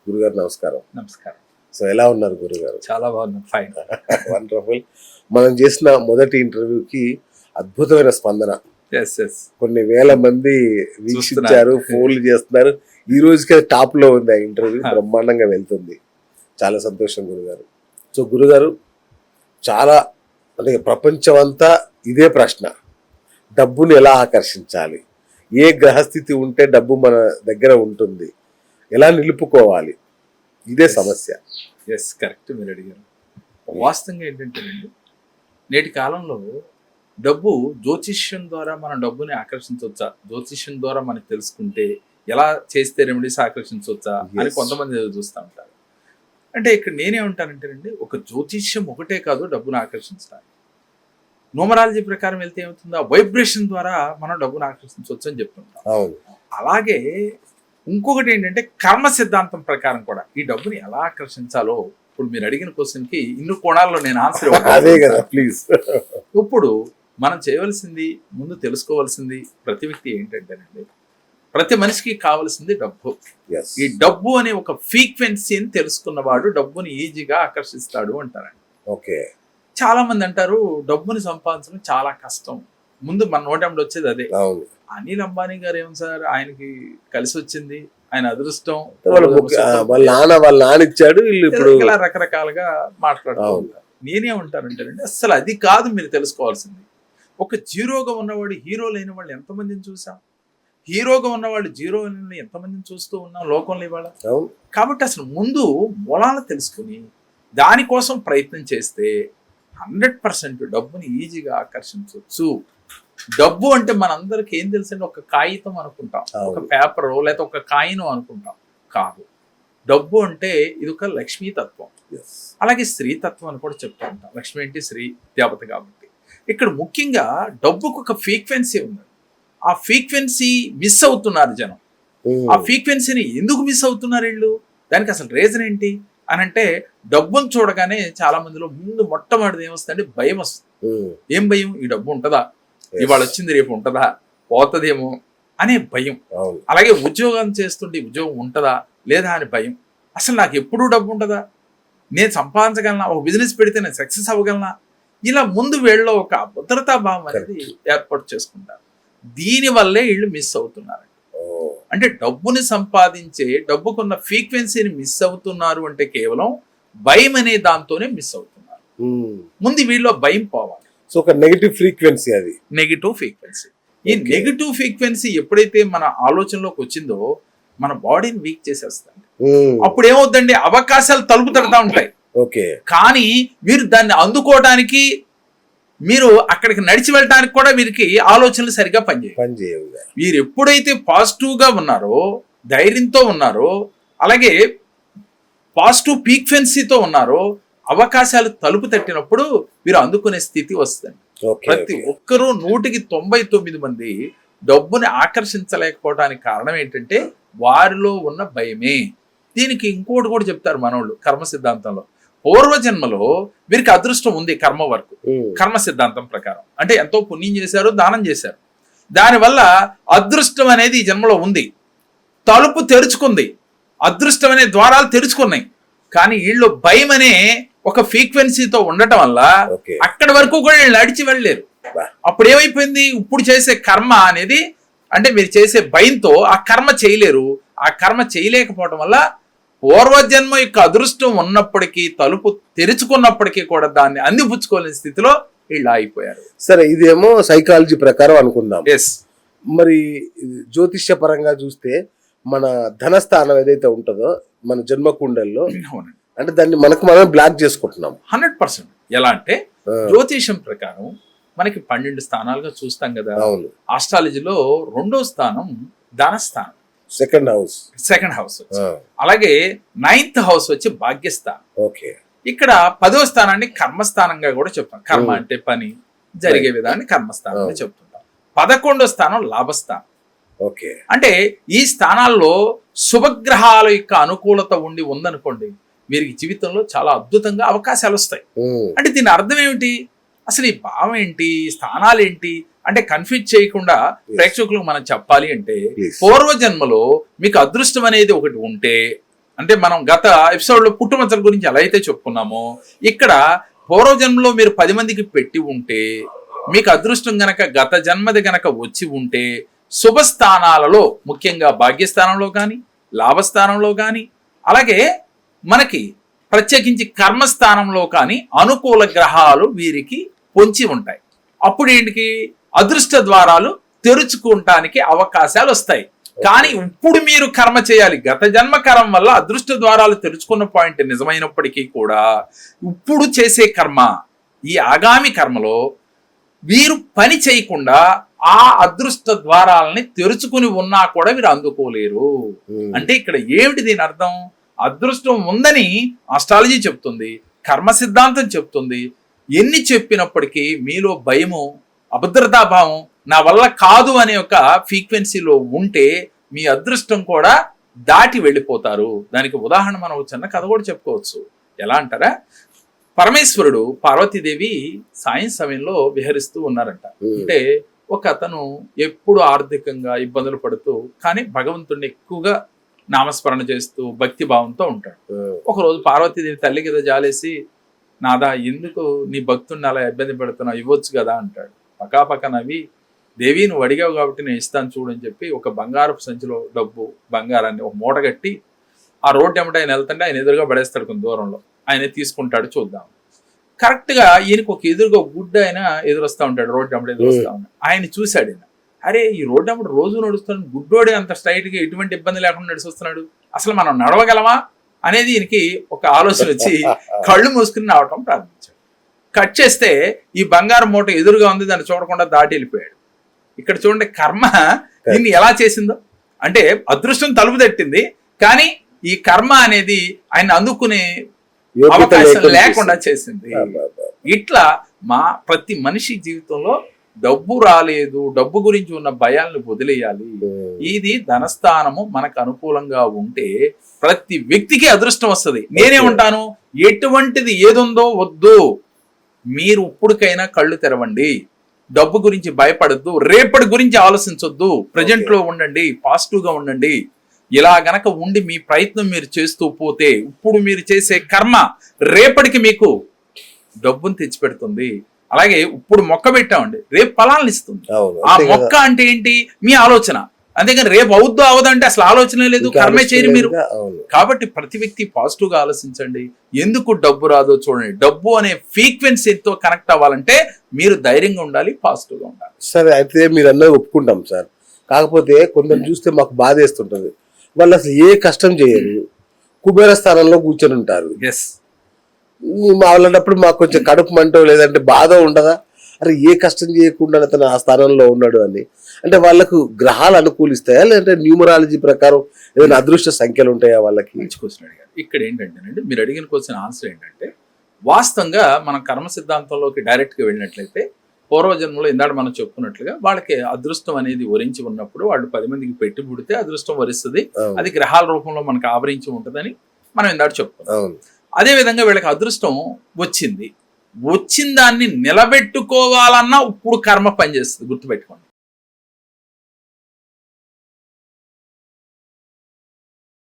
గురుగారు నమస్కారం. నమస్కారం. సో ఎలా ఉన్నారు గురుగారు? చాలా బాగున్నాను. ఫైన్. వండర్ఫుల్. మనం చేసిన మొదటి ఇంటర్వ్యూకి అద్భుతమైన స్పందన. కొన్ని వేల మంది వీక్షించారు, ఫోన్లు చేస్తున్నారు. ఈ రోజుకి టాప్ లో ఉంది ఆ ఇంటర్వ్యూ, బ్రహ్మాండంగా వెళ్తుంది. చాలా సంతోషం గురుగారు. సో గురుగారు, చాలా అంటే ప్రపంచం అంతా ఇదే ప్రశ్న, డబ్బుని ఎలా ఆకర్షించాలి, ఏ గ్రహస్థితి ఉంటే డబ్బు మన దగ్గర ఉంటుంది, ఎలా నిలుపుకోవాలి, ఇదే సమస్య. కరెక్ట్, మీరు అడిగారు. వాస్తవంగా ఏంటంటేనండి, నేటి కాలంలో డబ్బు జ్యోతిష్యం ద్వారా మనం డబ్బుని ఆకర్షించవచ్చా, జ్యోతిష్యం ద్వారా మనకి తెలుసుకుంటే ఎలా చేస్తే రెమెడీస్ ఆకర్షించవచ్చా అని కొంతమంది చూస్తూ ఉంటారు. అంటే ఇక్కడ నేనేమంటానంటేనండి, ఒక జ్యోతిష్యం ఒకటే కాదు డబ్బును ఆకర్షించడానికి. న్యూమరాలజీ ప్రకారం వెళ్తే ఏమవుతుందో వైబ్రేషన్ ద్వారా మనం డబ్బును ఆకర్షించవచ్చు అని చెప్తుంటాం. అలాగే ఇంకొకటి ఏంటంటే కర్మ సిద్ధాంతం ప్రకారం కూడా ఈ డబ్బుని ఎలా ఆకర్షించాలో, ఇప్పుడు మీరు అడిగిన క్వశ్చన్ కి ఇన్ని కోణాల్లో నేను ఆన్సర్ ప్లీజ్. ఇప్పుడు మనం చేయవలసింది, ముందు తెలుసుకోవాల్సింది ప్రతి వ్యక్తి ఏంటంటేనండి, ప్రతి మనిషికి కావాల్సింది డబ్బు. ఈ డబ్బు అనే ఒక ఫ్రీక్వెన్సీని తెలుసుకున్నవాడు డబ్బుని ఈజీగా ఆకర్షిస్తాడు అంటారండి. ఓకే. చాలా మంది అంటారు డబ్బుని సంపాదించడం చాలా కష్టం, ముందు మన నోటంలో వచ్చేది అదే. అనిల్ అంబానీ గారు ఏమో సార్, ఆయనకి కలిసి వచ్చింది, ఆయన అదృష్టం, వాళ్ళ నాన్న ఇచ్చాడు, ఇలా రకరకాలుగా మాట్లాడుతూ ఉంటారు. నేనేమంటానంటేనండి, అసలు అది కాదు మీరు తెలుసుకోవాల్సింది. ఒక జీరోగా ఉన్నవాడు హీరో లేని వాళ్ళు ఎంతమందిని చూసాం, హీరోగా ఉన్నవాళ్ళు జీరోని ఎంతమందిని చూస్తూ ఉన్నాం లోకంలో ఇవాళ. కాబట్టి అసలు ముందు మూలాలు తెలుసుకుని దానికోసం ప్రయత్నం చేస్తే 100% డబ్బుని ఈజీగా ఆకర్షించవచ్చు. డబ్బు అంటే మనందరికి ఏం తెలుసండి, ఒక కాగితం అనుకుంటాం, ఒక పేపర్ లేకపోతే ఒక కాయిన్ అనుకుంటాం. కాదు, డబ్బు అంటే ఇది ఒక లక్ష్మీ తత్వం, అలాగే స్త్రీ తత్వం అని కూడా చెప్తూ ఉంటాం. లక్ష్మి అంటే స్త్రీ దేవత కాబట్టి ఇక్కడ ముఖ్యంగా డబ్బుకు ఒక ఫ్రీక్వెన్సీ ఉంది. ఆ ఫ్రీక్వెన్సీ మిస్ అవుతున్నారు జనం. ఆ ఫ్రీక్వెన్సీని ఎందుకు మిస్ అవుతున్నారు వీళ్ళు, దానికి అసలు రీజన్ ఏంటి అని అంటే, డబ్బును చూడగానే చాలా మందిలో ముందు మొట్టమొదటిది ఏమొస్తుందంటే భయం వస్తుంది. ఏం భయం? ఈ డబ్బు ఉంటుందా, ఇవాళ వచ్చింది రేపు ఉంటుందా, పోతుందేమో అనే భయం. అలాగే ఉద్యోగం చేస్తుంటే ఉద్యోగం ఉంటుందా లేదా అని భయం. అసలు నాకు ఎప్పుడూ డబ్బు ఉంటుందా, నేను సంపాదించగలనా, ఒక బిజినెస్ పెడితే నేను సక్సెస్ అవ్వగలనా, ఇలా ముందు వీళ్ళలో ఒక అభద్రతా భావం అనేది ఏర్పాటు చేసుకుంటారు. దీనివల్లే వీళ్ళు మిస్ అవుతున్నారు. అంటే డబ్బుని సంపాదించే, డబ్బుకున్న ఫ్రీక్వెన్సీని మిస్ అవుతున్నారు అంటే కేవలం భయం అనే దాంతోనే మిస్ అవుతున్నారు. ముందు వీళ్ళలో భయం పోవాలి. సో ఒక నెగిటివ్ ఫ్రీక్వెన్సీ, అది నెగిటివ్ ఫ్రీక్వెన్సీ. ఈ నెగిటివ్ ఫ్రీక్వెన్సీ ఎప్పుడైతే మన ఆలోచనలోకి వచ్చిందో మన బాడీని వీక్ చేసేస్తాం. అప్పుడు ఏమవుతుందండి, అవకాశాలు తలుపు తడతా ఉంటాయి. కానీ మీరు దాన్ని అందుకోవడానికి, మీరు అక్కడికి నడిచి వెళ్ళడానికి కూడా వీరికి ఆలోచనలు సరిగా పనిచేయవు. మీరు ఎప్పుడైతే పాజిటివ్ గా ఉన్నారో, ధైర్యంతో ఉన్నారో, అలాగే పాజిటివ్ ఫ్రీక్వెన్సీతో ఉన్నారో, అవకాశాలు తలుపు తట్టినప్పుడు మీరు అందుకునే స్థితి వస్తుంది. ప్రతి ఒక్కరూ 199 మంది డబ్బుని ఆకర్షించలేకపోవడానికి కారణం ఏంటంటే వారిలో ఉన్న భయమే. దీనికి ఇంకోటి కూడా చెప్తారు మనోళ్ళు కర్మ సిద్ధాంతంలో. పూర్వజన్మలో వీరికి అదృష్టం ఉంది, కర్మ వరకు, కర్మ సిద్ధాంతం ప్రకారం. అంటే ఎంతో పుణ్యం చేశారు, దానం చేశారు, దానివల్ల అదృష్టం అనేది ఈ జన్మలో ఉంది. తలుపు తెరుచుకుంది, అదృష్టం అనే ద్వారాలు తెరుచుకున్నాయి. కానీ వీళ్ళు భయం అనే ఒక ఫ్రీక్వెన్సీతో ఉండటం వల్ల అక్కడి వరకు కూడా వీళ్ళు నడిచి వెళ్ళలేరు. అప్పుడు ఏమైపోయింది, ఇప్పుడు చేసే కర్మ అనేది, అంటే మీరు చేసే భయంతో ఆ కర్మ చేయలేరు. ఆ కర్మ చేయలేకపోవడం వల్ల పూర్వజన్మ యొక్క అదృష్టం ఉన్నప్పటికీ, తలుపు తెరుచుకున్నప్పటికీ కూడా దాన్ని అందిపుచ్చుకోలేని స్థితిలో వీళ్ళు అయిపోయారు. సరే, ఇదేమో సైకాలజీ ప్రకారం అనుకుందాం. మరి జ్యోతిష్య పరంగా చూస్తే మన ధనస్థానం ఏదైతే ఉంటుందో మన జన్మకుండల్లో, అంటే దాన్ని మనకు మనం బ్లాక్ చేసుకుంటున్నాం 100%. ఎలా అంటే జ్యోతిషం ప్రకారం మనకి 12 స్థానాలుగా చూస్తాం కదా. ఆస్ట్రాలజీలో 2వ స్థానం ధనస్థానం, సెకండ్ హౌస్. అలాగే 9th హౌస్ వచ్చి భాగ్యస్థానం. ఇక్కడ 10వ స్థానాన్ని కర్మస్థానంగా కూడా చెప్తాం. కర్మ అంటే పని జరిగే విధాన్ని కర్మస్థానంగా చెప్తుంటాం. 11వ స్థానం లాభస్థానం. అంటే ఈ స్థానాల్లో శుభగ్రహాల యొక్క అనుకూలత ఉందనుకోండి, మీరు జీవితంలో చాలా అద్భుతంగా అవకాశాలు వస్తాయి. అంటే దీని అర్థం ఏమిటి, అసలు ఈ భావం ఏంటి, స్థానాలు ఏంటి అంటే కన్ఫ్యూజ్ చేయకుండా ప్రేక్షకులకు మనం చెప్పాలి అంటే, పూర్వజన్మలో మీకు అదృష్టం అనేది ఒకటి ఉంటే అంటే మనం గత ఎపిసోడ్ లో పుట్టుమచ్చల గురించి ఎలా అయితే చెప్పుకున్నామో, ఇక్కడ పూర్వజన్మలో మీరు 10 మందికి పెట్టి ఉంటే, మీకు అదృష్టం గనక గత జన్మది గనక వచ్చి ఉంటే, శుభస్థానాలలో ముఖ్యంగా భాగ్యస్థానంలో కానీ, లాభస్థానంలో కానీ, అలాగే మనకి ప్రత్యేకించి కర్మస్థానంలో కానీ అనుకూల గ్రహాలు వీరికి పొంచి ఉంటాయి. అప్పుడు ఏంటికి అదృష్ట ద్వారాలు తెరుచుకోవటానికి అవకాశాలు వస్తాయి. కానీ ఇప్పుడు మీరు కర్మ చేయాలి. గత జన్మ కర్మ వల్ల అదృష్ట ద్వారాలు తెరుచుకున్న పాయింట్ నిజమైనప్పటికీ కూడా ఇప్పుడు చేసే కర్మ, ఈ ఆగామి కర్మలో వీరు పని చేయకుండా ఆ అదృష్ట ద్వారాలని తెరుచుకుని ఉన్నా కూడా మీరు అందుకోలేరు. అంటే ఇక్కడ ఏమిటి దీని అర్థం? అదృష్టం ఉందని ఆస్ట్రాలజీ చెప్తుంది, కర్మ సిద్ధాంతం చెప్తుంది. ఎన్ని చెప్పినప్పటికీ మీలో భయము, అభద్రతాభావం, నా వల్ల కాదు అనే ఒక ఫ్రీక్వెన్సీలో ఉంటే మీ అదృష్టం కూడా దాటి వెళ్ళిపోతారు. దానికి ఉదాహరణ మనం చిన్న కథ కూడా చెప్పుకోవచ్చు. ఎలా అంటారా, పరమేశ్వరుడు పార్వతీదేవి సాయం సమయంలో విహరిస్తూ ఉన్నారంట. అంటే ఒక అతను ఎప్పుడు ఆర్థికంగా ఇబ్బందులు పడుతూ కానీ భగవంతుడిని ఎక్కువగా నామస్మరణ చేస్తూ భక్తి భావంతో ఉంటాడు. ఒకరోజు పార్వతీదేవి తల్లి కదా జాలేసి, నాదా ఎందుకు నీ భక్తుడిని అలా ఇబ్బంది పెడుతున్నావు, ఇవ్వచ్చు కదా అంటాడు. పకాపక నవ్వి, దేవి నువ్వు అడిగావు కాబట్టి నేను ఇస్తాను చూడని చెప్పి ఒక బంగారపు సంచిలో డబ్బు బంగారాన్ని ఒక మూట కట్టి ఆ రోడ్డు ఎమ్మట ఆయన వెళ్తుంటే ఆయన ఎదురుగా పడేస్తాడు. కొంత దూరంలో ఆయన తీసుకుంటాడు. చూద్దాం. కరెక్ట్ గా ఈయనకు ఒక ఎదురుగా గుడ్డ ఆయన ఎదురొస్తా ఉంటాడు. రోడ్డు ఎమ్మట ఎదురొస్తా ఉంటాడు. ఆయన చూశాడు. ఆయన అరే ఈ రోడ్డు ఎమ్మట రోజు నడుస్తున్నాడు, గుడ్డోడే అంత స్ట్రైట్ గా ఎటువంటి ఇబ్బంది లేకుండా నడిచొస్తున్నాడు, అసలు మనం నడవగలమా అనేది ఈయనకి ఒక ఆలోచన వచ్చి కళ్ళు మూసుకుని నడవటం ప్రారంభించాడు. కట్ చేస్తే ఈ బంగారం మూట ఎదురుగా ఉంది, దాన్ని చూడకుండా దాటి వెళ్ళిపోయాడు. ఇక్కడ చూడండి కర్మ దీన్ని ఎలా చేసిందో. అంటే అదృష్టం తలుపు తట్టింది, కానీ ఈ కర్మ అనేది ఆయన అందుకునే అవకాశం లేకుండా చేసింది. ఇట్లా ప్రతి మనిషి జీవితంలో డబ్బు రాలేదు, డబ్బు గురించి ఉన్న భయాలను వదిలేయాలి. ఇది ధనస్థానము మనకు అనుకూలంగా ఉంటే ప్రతి వ్యక్తికి అదృష్టం వస్తుంది. నేనేమంటాను, ఎటువంటిది ఏదుందో వద్దు, మీరు ఇప్పటికైనా కళ్ళు తెరవండి. డబ్బు గురించి భయపడద్దు, రేపటి గురించి ఆలోచించొద్దు, ప్రజెంట్ లో ఉండండి, పాజిటివ్ గా ఉండండి. ఇలా గనక ఉండి మీ ప్రయత్నం మీరు చేస్తూ పోతే ఇప్పుడు మీరు చేసే కర్మ రేపటికి మీకు డబ్బును తెచ్చిపెడుతుంది. అలాగే ఇప్పుడు మొక్క పెట్టామండి, రేపు ఫలాలను ఇస్తుంది. ఆ మొక్క అంటే ఏంటి? మీ ఆలోచన. అంతేగాని రేపు అవుద్దో అవదంటే అసలు ఆలోచన లేదు, కర్మే చేయరు మీరు. కాబట్టి ప్రతి వ్యక్తి పాజిటివ్ గా ఆలోచించండి. ఎందుకు డబ్బు రాదో చూడండి. డబ్బు అనే ఫ్రీక్వెన్సీతో కనెక్ట్ అవ్వాలంటే మీరు ధైర్యంగా ఉండాలి, పాజిటివ్ గా ఉండాలి. సరే, అయితే మీరు అన్నది ఒప్పుకుంటాం సార్. కాకపోతే కొందరు చూస్తే మాకు బాధ వేస్తుంటది. వాళ్ళు అసలు ఏ కష్టం చేయరు, కుబేర స్థానంలో కూర్చొని ఉంటారు. వాళ్ళప్పుడు మాకు కొంచెం కడుపు మంటో లేదంటే బాధ ఉండదా, అరే ఏ కష్టం చేయకుండా అతను ఆ స్థానంలో ఉన్నాడు అని. అంటే వాళ్ళకు గ్రహాలు అనుకూలిస్తాయా, లేదంటే న్యూమరాలజీ ప్రకారం ఏదైనా అదృష్ట సంఖ్యలు ఉంటాయా వాళ్ళకి? మంచి క్వశ్చన్ అడిగారు. ఇక్కడ ఏంటంటేనండి, మీరు అడిగిన క్వశ్చన్ ఆన్సర్ ఏంటంటే, వాస్తవంగా మనం కర్మ సిద్ధాంతంలోకి డైరెక్ట్ గా వెళ్ళినట్లయితే పూర్వజన్మలో ఇందాక మనం చెప్పుకున్నట్లుగా వాళ్ళకి అదృష్టం అనేది వరించి ఉన్నప్పుడు వాళ్ళు 10 మందికి పెట్టి పుడితే అదృష్టం వరిస్తుంది. అది గ్రహాల రూపంలో మనకు ఆవరించి ఉంటుందని మనం ఇందాక చెప్పుకున్నాం. అదే విధంగా వీళ్ళకి అదృష్టం వచ్చింది, వచ్చిన దాన్ని నిలబెట్టుకోవాలన్నా ఇప్పుడు కర్మ పనిచేస్తుంది. గుర్తుపెట్టుకోండి.